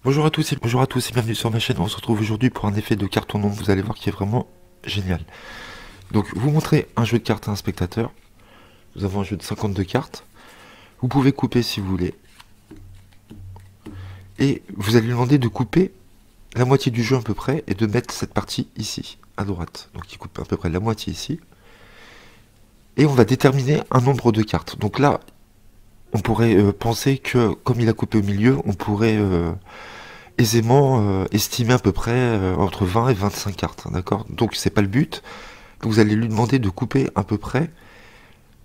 Bonjour à tous et bienvenue sur ma chaîne. On se retrouve aujourd'hui pour un effet de carton nombre, vous allez voir qui est vraiment génial. Donc vous montrez un jeu de cartes à un spectateur. Nous avons un jeu de 52 cartes. Vous pouvez couper si vous voulez. Et vous allez lui demander de couper la moitié du jeu à peu près et de mettre cette partie ici, à droite. Donc il coupe à peu près la moitié ici. Et on va déterminer un nombre de cartes. Donc là, on pourrait penser que comme il a coupé au milieu, on pourrait aisément estimer à peu près entre 20 et 25 cartes, d'accord? Donc c'est pas le but. Vous allez lui demander de couper à peu près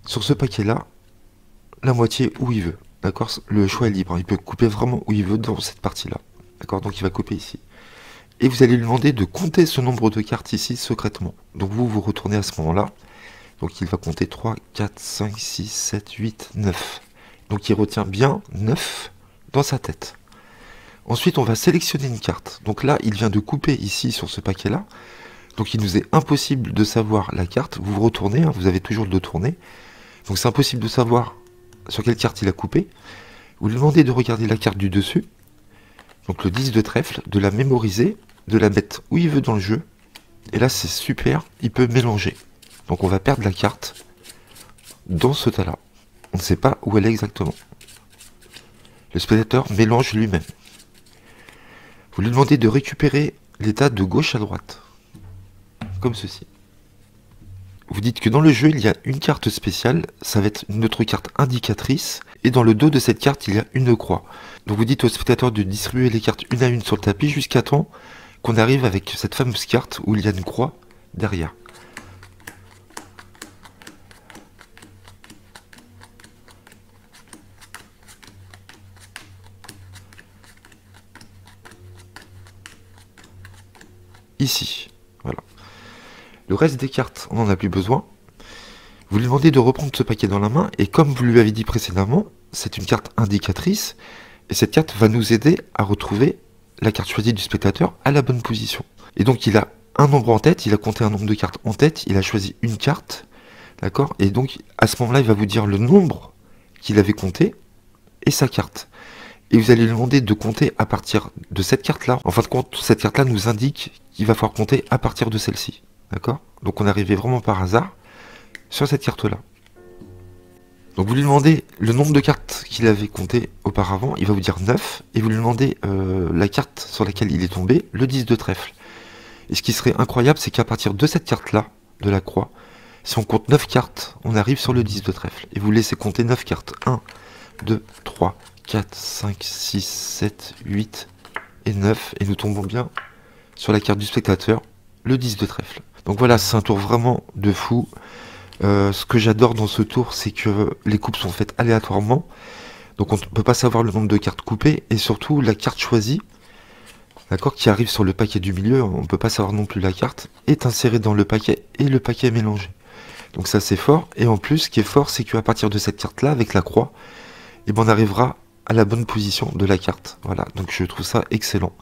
sur ce paquet-là la moitié où il veut, d'accord? Le choix est libre, il peut couper vraiment où il veut dans cette partie-là, d'accord? Donc il va couper ici. Et vous allez lui demander de compter ce nombre de cartes ici secrètement. Donc vous retournez à ce moment-là. Donc il va compter 3, 4, 5, 6, 7, 8, 9. Donc il retient bien 9 dans sa tête. Ensuite, on va sélectionner une carte. Donc là, il vient de couper ici sur ce paquet-là. Donc il nous est impossible de savoir la carte. Vous vous retournez, hein, vous avez toujours le dos tourné. Donc c'est impossible de savoir sur quelle carte il a coupé. Vous lui demandez de regarder la carte du dessus. Donc le 10 de trèfle, de la mémoriser, de la mettre où il veut dans le jeu. Et là, c'est super, il peut mélanger. Donc on va perdre la carte dans ce tas-là. On ne sait pas où elle est exactement. Le spectateur mélange lui-même. Vous lui demandez de récupérer l'état de gauche à droite. Comme ceci. Vous dites que dans le jeu, il y a une carte spéciale, ça va être notre carte indicatrice, et dans le dos de cette carte, il y a une croix. Donc vous dites au spectateur de distribuer les cartes une à une sur le tapis jusqu'à temps qu'on arrive avec cette fameuse carte où il y a une croix derrière. Ici, voilà. Le reste des cartes, on n'en a plus besoin. Vous lui demandez de reprendre ce paquet dans la main, et comme vous lui avez dit précédemment, c'est une carte indicatrice, et cette carte va nous aider à retrouver la carte choisie du spectateur à la bonne position. Et donc il a un nombre en tête, il a compté un nombre de cartes en tête, il a choisi une carte, d'accord? Et donc à ce moment-là, il va vous dire le nombre qu'il avait compté, et sa carte. Et vous allez lui demander de compter à partir de cette carte-là. En fin de compte, cette carte-là nous indique qu'il va falloir compter à partir de celle-ci. D'accord? Donc on est arrivé vraiment par hasard sur cette carte-là. Donc vous lui demandez le nombre de cartes qu'il avait compté auparavant, il va vous dire 9, et vous lui demandez la carte sur laquelle il est tombé, le 10 de trèfle. Et ce qui serait incroyable, c'est qu'à partir de cette carte-là, de la croix, si on compte 9 cartes, on arrive sur le 10 de trèfle. Et vous laissez compter 9 cartes. 1, 2, 3, 4, 5, 6, 7, 8 et 9. Et nous tombons bien sur la carte du spectateur, le 10 de trèfle. Donc voilà, c'est un tour vraiment de fou. Ce que j'adore dans ce tour, c'est que les coupes sont faites aléatoirement. Donc on ne peut pas savoir le nombre de cartes coupées. Et surtout, la carte choisie, d'accord, qui arrive sur le paquet du milieu, on ne peut pas savoir non plus la carte, est insérée dans le paquet et le paquet est mélangé. Donc ça c'est fort. Et en plus, ce qui est fort, c'est qu'à partir de cette carte-là, avec la croix, et ben on arrivera à la bonne position de la carte. Voilà, donc je trouve ça excellent.